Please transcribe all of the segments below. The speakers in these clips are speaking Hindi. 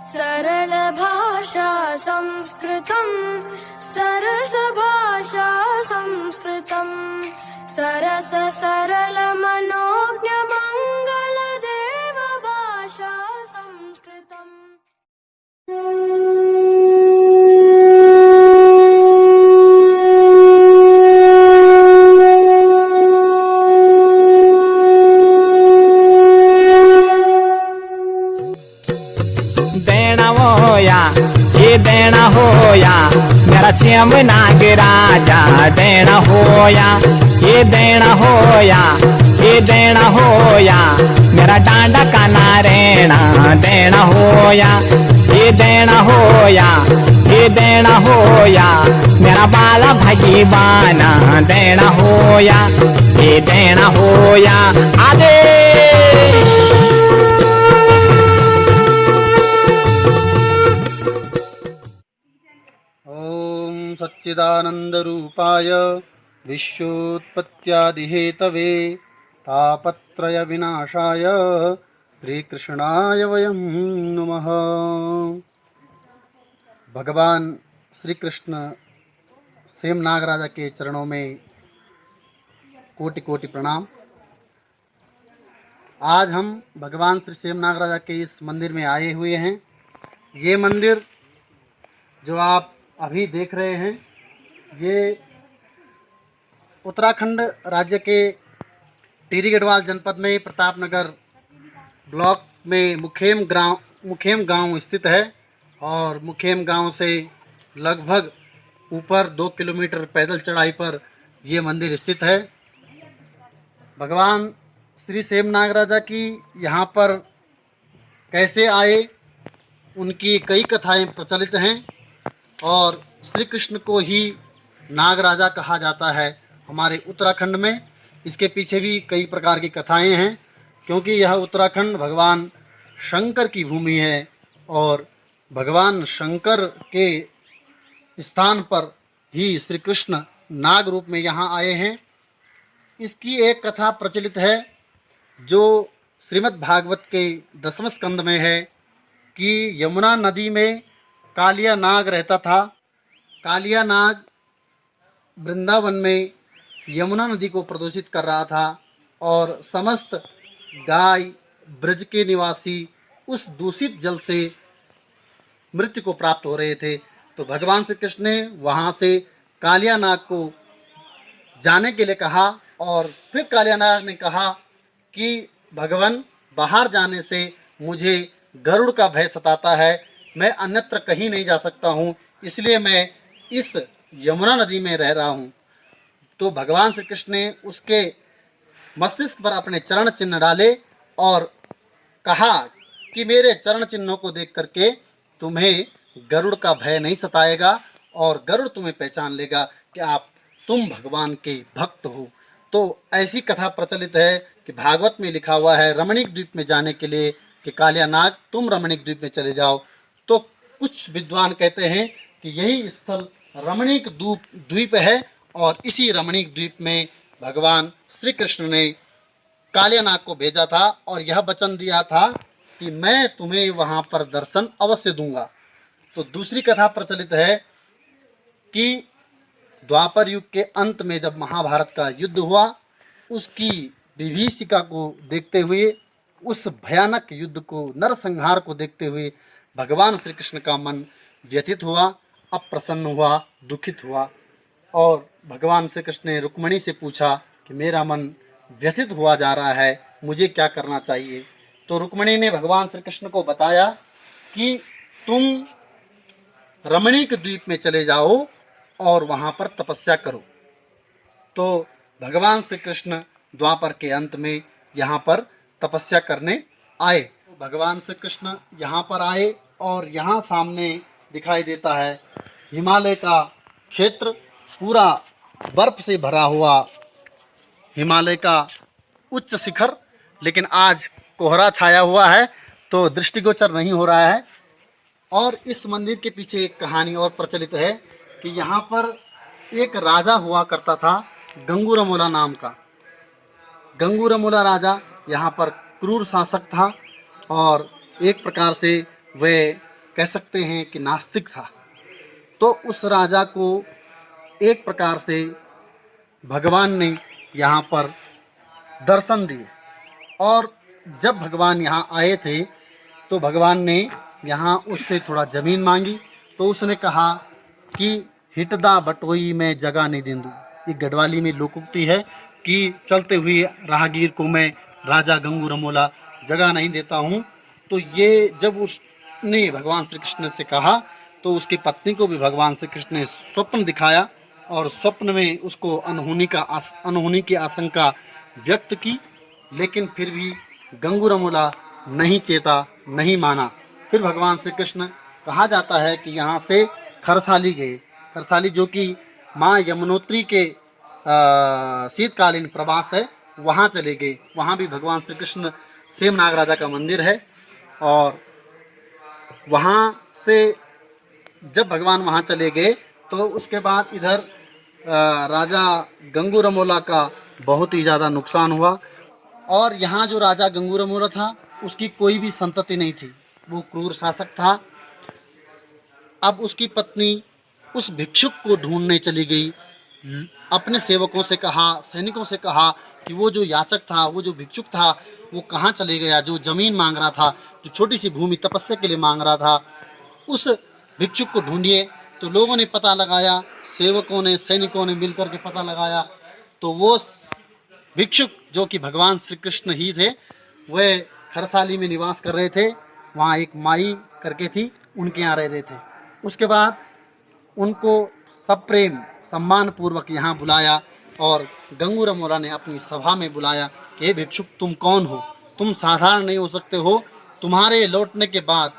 सरल भाषा संस्कृतं सरस भाषा संस्कृतं सरस सरल मनोज्ञ मंगल देव भाषा संस्कृतम्। देना होया मेरा श्याम नाग राजा, देना होया ये देना होया, ये देना होया मेरा डांडा का नारेना, देना होया ये देना होया, ये देना होया मेरा बाला भगवाना, देना होया ये देना होया आदेश। सच्चिदानंदरूपाय विश्वोत्पत्त्यादिहेतवे तापत्रय विनाशाय श्रीकृष्णाय वयं नमः। भगवान श्री कृष्ण सेम नागराजा के चरणों में कोटि कोटि प्रणाम। आज हम भगवान श्री सेम नागराजा के इस मंदिर में आए हुए हैं। ये मंदिर जो आप अभी देख रहे हैं, ये उत्तराखंड राज्य के टिहरी गढ़वाल जनपद में प्रतापनगर ब्लॉक में मुखेम गांव स्थित है और मुखेम गांव से लगभग ऊपर 2 किलोमीटर पैदल चढ़ाई पर ये मंदिर स्थित है। भगवान श्री सेम नागराजा की यहाँ पर कैसे आए, उनकी कई कथाएं प्रचलित हैं और श्री कृष्ण को ही नागराजा कहा जाता है हमारे उत्तराखंड में। इसके पीछे भी कई प्रकार की कथाएं हैं, क्योंकि यह उत्तराखंड भगवान शंकर की भूमि है और भगवान शंकर के स्थान पर ही श्री कृष्ण नाग रूप में यहाँ आए हैं। इसकी एक कथा प्रचलित है जो श्रीमद् भागवत के 10वें स्कंद में है कि यमुना नदी में कालिया नाग रहता था। कालिया नाग वृंदावन में यमुना नदी को प्रदूषित कर रहा था और समस्त गाय ब्रज के निवासी उस दूषित जल से मृत्यु को प्राप्त हो रहे थे। तो भगवान श्री कृष्ण ने वहाँ से कालिया नाग को जाने के लिए कहा और फिर कालिया नाग ने कहा कि भगवान, बाहर जाने से मुझे गरुड़ का भय सताता है, मैं अन्यत्र कहीं नहीं जा सकता हूँ, इसलिए मैं इस यमुना नदी में रह रहा हूँ। तो भगवान श्री कृष्ण ने उसके मस्तिष्क पर अपने चरण चिन्ह डाले और कहा कि मेरे चरण चिन्हों को देख करके तुम्हें गरुड़ का भय नहीं सताएगा और गरुड़ तुम्हें पहचान लेगा कि तुम भगवान के भक्त हो। तो ऐसी कथा प्रचलित है कि भागवत में लिखा हुआ है रमणीक द्वीप में जाने के लिए कि कालिया नाग तुम रमणीक द्वीप में चले जाओ। तो कुछ विद्वान कहते हैं कि यही स्थल रमणीक द्वीप है और इसी रमणीक द्वीप में भगवान श्री कृष्ण ने कालिया नाग को भेजा था और यह वचन दिया था कि मैं तुम्हें वहाँ पर दर्शन अवश्य दूंगा। तो दूसरी कथा प्रचलित है कि द्वापर युग के अंत में जब महाभारत का युद्ध हुआ, उसकी विभीषिका को देखते हुए, उस भयानक युद्ध को, नरसंहार को देखते हुए भगवान श्री कृष्ण का मन व्यथित हुआ, अप्रसन्न हुआ, दुखित हुआ और भगवान श्री कृष्ण ने रुक्मिणी से पूछा कि मेरा मन व्यथित हुआ जा रहा है, मुझे क्या करना चाहिए। तो रुक्मिणी ने भगवान श्री कृष्ण को बताया कि तुम रमणीक द्वीप में चले जाओ और वहाँ पर तपस्या करो। तो भगवान श्री कृष्ण द्वापर के अंत में यहाँ पर तपस्या करने आए। भगवान श्री कृष्ण यहाँ पर आए और यहाँ सामने दिखाई देता है हिमालय का क्षेत्र, पूरा बर्फ से भरा हुआ हिमालय का उच्च शिखर, लेकिन आज कोहरा छाया हुआ है तो दृष्टिगोचर नहीं हो रहा है। और इस मंदिर के पीछे एक कहानी और प्रचलित है कि यहाँ पर एक राजा हुआ करता था गंगूरमोला नाम का। गंगूरमोला राजा यहाँ पर क्रूर शासक था और एक प्रकार से वह कह सकते हैं कि नास्तिक था। तो उस राजा को एक प्रकार से भगवान ने यहाँ पर दर्शन दिए, और जब भगवान यहाँ आए थे तो भगवान ने यहाँ उससे थोड़ा ज़मीन मांगी। तो उसने कहा कि हिटदा बटोई में जगह नहीं देंदू। ये गढ़वाली में लोकोक्ति है कि चलते हुए राहगीर को मैं राजा गंगू रमोला जगह नहीं देता हूँ। तो ये जब उसने भगवान श्री कृष्ण से कहा तो उसकी पत्नी को भी भगवान श्री कृष्ण ने स्वप्न दिखाया, और स्वप्न में उसको अनहोनी की आशंका व्यक्त की, लेकिन फिर भी गंगू रमोला नहीं चेता, नहीं माना। फिर भगवान श्री कृष्ण, कहा जाता है कि यहाँ से खरसाली गए। खरसाली जो कि माँ यमुनोत्री के शीतकालीन प्रवास है, वहाँ चले गए। वहाँ भी भगवान श्री कृष्ण सेम नागराजा का मंदिर है, और वहाँ से जब भगवान वहाँ चले गए तो उसके बाद इधर राजा गंगू रमोला का बहुत ही ज़्यादा नुकसान हुआ। और यहाँ जो राजा गंगू रमोला था उसकी कोई भी संतति नहीं थी, वो क्रूर शासक था। अब उसकी पत्नी उस भिक्षुक को ढूंढने चली गई, अपने सेवकों से कहा, सैनिकों से कहा कि वो जो याचक था, वो जो भिक्षुक था, वो कहाँ चले गया, जो ज़मीन मांग रहा था, जो छोटी सी भूमि तपस्या के लिए मांग रहा था, उस भिक्षुक को ढूंढिए। तो लोगों ने पता लगाया, सेवकों ने, सैनिकों ने मिलकर के पता लगाया, तो वो भिक्षुक जो कि भगवान श्री कृष्ण ही थे, वह खरसाली में निवास कर रहे थे। वहाँ एक माई करके थी, उनके यहाँ रह रहे थे। उसके बाद उनको सब प्रेम सम्मान पूर्वक यहाँ बुलाया, और गंगू रमोला ने अपनी सभा में बुलाया कि हे भिक्षुक, तुम कौन हो? तुम साधारण नहीं हो सकते हो। तुम्हारे लौटने के बाद,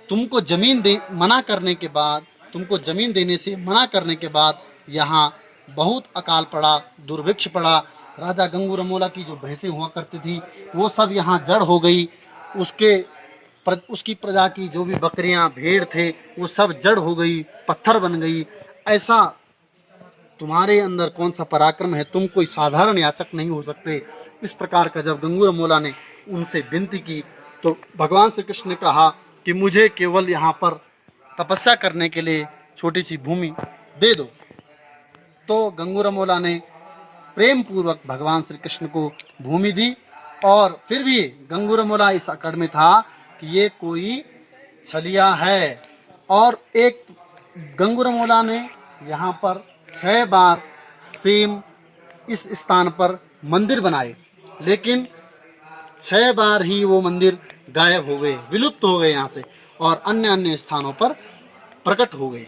तुमको ज़मीन मना करने के बाद, तुमको ज़मीन देने से मना करने के बाद यहाँ बहुत अकाल पड़ा, दुर्भिक्ष पड़ा। राजा गंगू रमोला की जो भैंसें हुआ करती थी वो सब यहाँ जड़ हो गई। उसकी प्रजा की जो भी बकरियाँ, भेड़ थे, वो सब जड़ हो गई, पत्थर बन गई। ऐसा तुम्हारे अंदर कौन सा पराक्रम है? तुम कोई साधारण याचक नहीं हो सकते। इस प्रकार का जब गंगू रमोला ने उनसे विनती की तो भगवान श्री कृष्ण ने कहा कि मुझे केवल यहाँ पर तपस्या करने के लिए छोटी सी भूमि दे दो। तो गंगू रमोला ने प्रेम पूर्वक भगवान श्री कृष्ण को भूमि दी, और फिर भी गंगू रमोला इस अकड़ में था कि ये कोई छलिया है। और एक गंगू रमोला ने यहाँ पर 6 बार सेम इस स्थान पर मंदिर बनाए, लेकिन 6 बार ही वो मंदिर गायब हो गए, विलुप्त हो गए यहाँ से, और अन्य स्थानों पर प्रकट हो गए।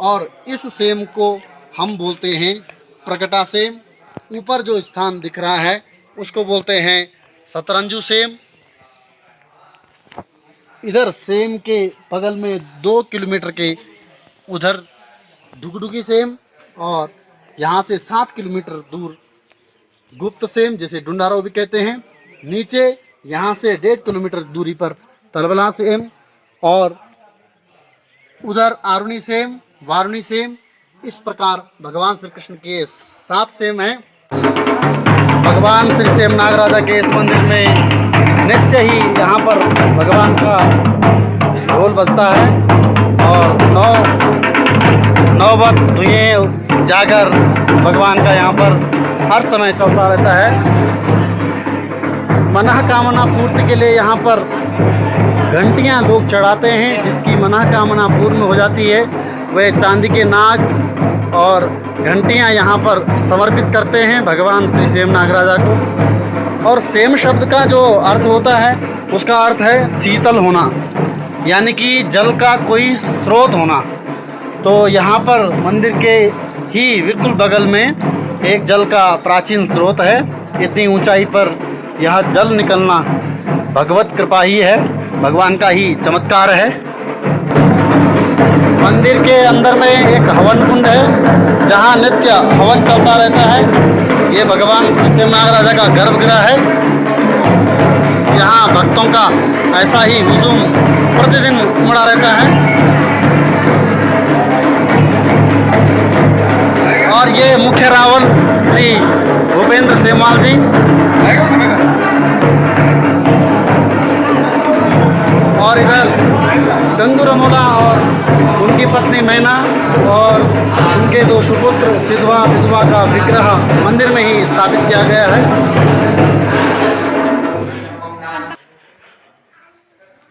और इस सेम को हम बोलते हैं प्रकटा सेम। ऊपर जो स्थान दिख रहा है उसको बोलते हैं सतरंजू सेम। इधर सेम के बगल में 2 किलोमीटर के उधर डुगडुगी सेम, और यहाँ से 7 किलोमीटर दूर गुप्त सेम, जैसे डुंडारो भी कहते हैं। नीचे यहाँ से 1.5 किलोमीटर दूरी पर तलबला सेम, और उधर आरुणी सेम, वारुणी सेम। इस प्रकार भगवान श्री कृष्ण के 7 सेम हैं। भगवान श्री सेम नागराजा के इस मंदिर में नित्य ही यहाँ पर भगवान का ढोल बजता है, और 9 वक्त धुएं जाकर भगवान का यहाँ पर हर समय चलता रहता है। मनोकामना पूर्ति के लिए यहाँ पर घंटियाँ लोग चढ़ाते हैं, जिसकी मनोकामना पूर्ण हो जाती है वह चांदी के नाग और घंटियाँ यहाँ पर समर्पित करते हैं भगवान श्री सेम नागराजा को। और सेम शब्द का जो अर्थ होता है उसका अर्थ है शीतल होना, यानी कि जल का कोई स्रोत होना। तो यहाँ पर मंदिर के ही बिल्कुल बगल में एक जल का प्राचीन स्रोत है। इतनी ऊंचाई पर यह जल निकलना भगवत कृपा ही है, भगवान का ही चमत्कार है। मंदिर के अंदर में एक हवन कुंड है जहाँ नित्य हवन चलता रहता है। ये भगवान श्री सेम नागराजा का गर्भगृह है। यहाँ भक्तों का ऐसा ही हुजूम प्रतिदिन उमड़ा रहता है। और ये मुख्य रावल श्री भूपेंद्र सेमवाल जी, और इधर गंगूरमोला और उनकी पत्नी मैना और उनके 2 सुपुत्र सिद्धवा विधवा का विग्रह मंदिर में ही स्थापित किया गया है।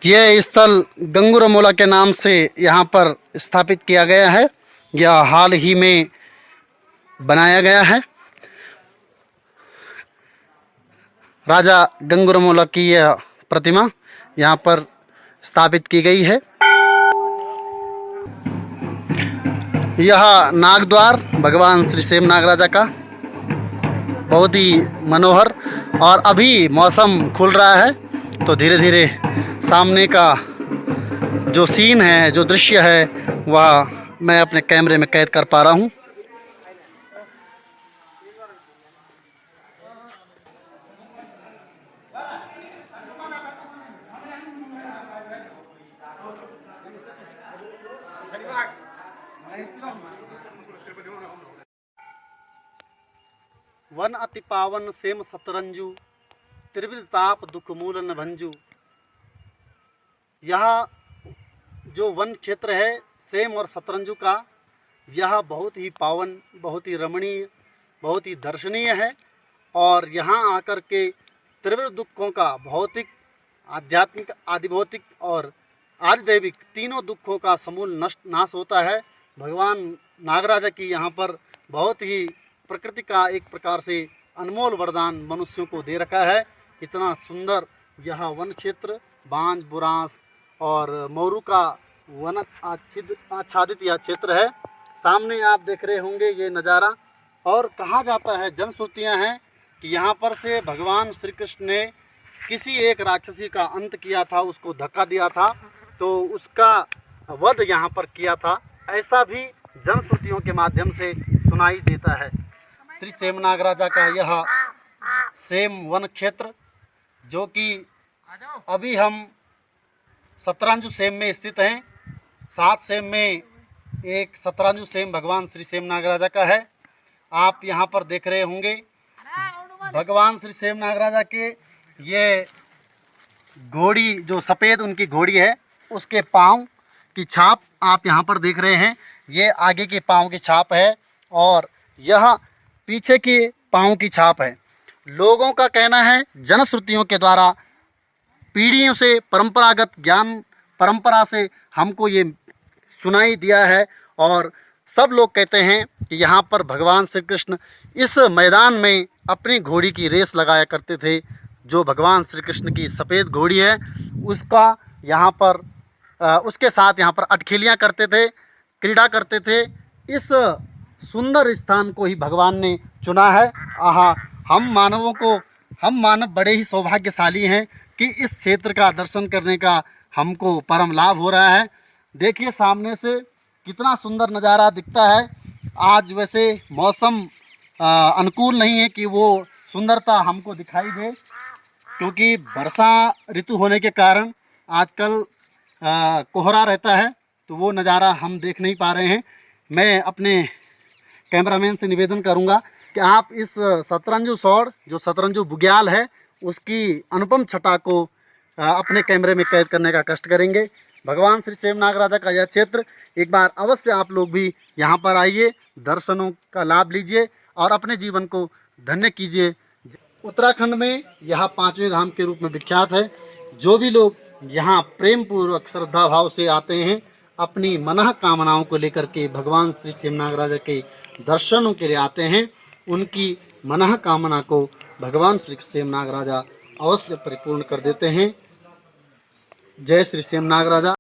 यह स्थल गंगूरमोला के नाम से यहाँ पर स्थापित किया गया है। यह हाल ही में बनाया गया है। राजा गंगूरमोला की यह प्रतिमा यहाँ पर स्थापित की गई है। यह नागद्वार भगवान श्री सेम नागराजा का बहुत ही मनोहर, और अभी मौसम खुल रहा है तो धीरे धीरे सामने का जो सीन है, जो दृश्य है, वह मैं अपने कैमरे में कैद कर पा रहा हूँ। वन अति पावन सेम सतरंजू, त्रिविध ताप दुख मूल न भंजू। यह जो वन क्षेत्र है सेम और सतरंजू का, यह बहुत ही पावन, बहुत ही रमणीय, बहुत ही दर्शनीय है। और यहाँ आकर के त्रिविध दुखों का, भौतिक, आध्यात्मिक, आदिभौतिक और आदिदैविक तीनों दुखों का समूल नाश होता है। भगवान नागराजा की यहाँ पर बहुत ही प्रकृति का एक प्रकार से अनमोल वरदान मनुष्यों को दे रखा है। इतना सुंदर यह वन क्षेत्र, बांज, बुरांस और मोरू का वन आच्छादित यह क्षेत्र है। सामने आप देख रहे होंगे ये नज़ारा। और कहा जाता है, जनश्रुतियाँ हैं कि यहाँ पर से भगवान श्री कृष्ण ने किसी एक राक्षसी का अंत किया था, उसको धक्का दिया था, तो उसका वध यहाँ पर किया था। ऐसा भी जनश्रुतियों के माध्यम से सुनाई देता है। श्री सेम नागराजा का यह सेम वन क्षेत्र, जो कि अभी हम सतरंजू सेम में स्थित हैं। 7 सेम में एक सतरंजू सेम भगवान श्री सेम नागराजा का है। आप यहाँ पर देख रहे होंगे भगवान श्री सेम नागराजा के ये घोड़ी, जो सफ़ेद उनकी घोड़ी है, उसके पाँव की छाप आप यहाँ पर देख रहे हैं। ये आगे के पाँव की छाप है और यह पीछे के पाँव की छाप है। लोगों का कहना है, जनश्रुतियों के द्वारा पीढ़ियों से परंपरागत ज्ञान परंपरा से हमको ये सुनाई दिया है, और सब लोग कहते हैं कि यहाँ पर भगवान श्री कृष्ण इस मैदान में अपनी घोड़ी की रेस लगाया करते थे। जो भगवान श्री कृष्ण की सफ़ेद घोड़ी है, उसका यहाँ पर उसके साथ यहाँ पर अटखेलियाँ करते थे, क्रीड़ा करते थे। इस सुंदर स्थान को ही भगवान ने चुना है। हम मानव बड़े ही सौभाग्यशाली हैं कि इस क्षेत्र का दर्शन करने का हमको परम लाभ हो रहा है। देखिए सामने से कितना सुंदर नज़ारा दिखता है। आज वैसे मौसम अनुकूल नहीं है कि वो सुंदरता हमको दिखाई दे, क्योंकि वर्षा ऋतु होने के कारण आजकल कोहरा रहता है, तो वो नज़ारा हम देख नहीं पा रहे हैं। मैं अपने कैमरामैन से निवेदन करूंगा कि आप इस सतरंजू सौड़, जो सतरंजू बुग्याल है, उसकी अनुपम छटा को अपने कैमरे में कैद करने का कष्ट करेंगे। भगवान श्री सेम नागराजा का यह क्षेत्र, एक बार अवश्य आप लोग भी यहाँ पर आइए, दर्शनों का लाभ लीजिए और अपने जीवन को धन्य कीजिए। उत्तराखंड में यह 5वें धाम के रूप में विख्यात है। जो भी लोग यहाँ प्रेम पूर्वक श्रद्धा भाव से आते हैं, अपनी मनः कामनाओं को लेकर के भगवान श्री सेम नागराजा के दर्शनों के लिए आते हैं, उनकी मनः कामना को भगवान श्री सेम नागराजा अवश्य परिपूर्ण कर देते हैं। जय श्री सेम नागराजा।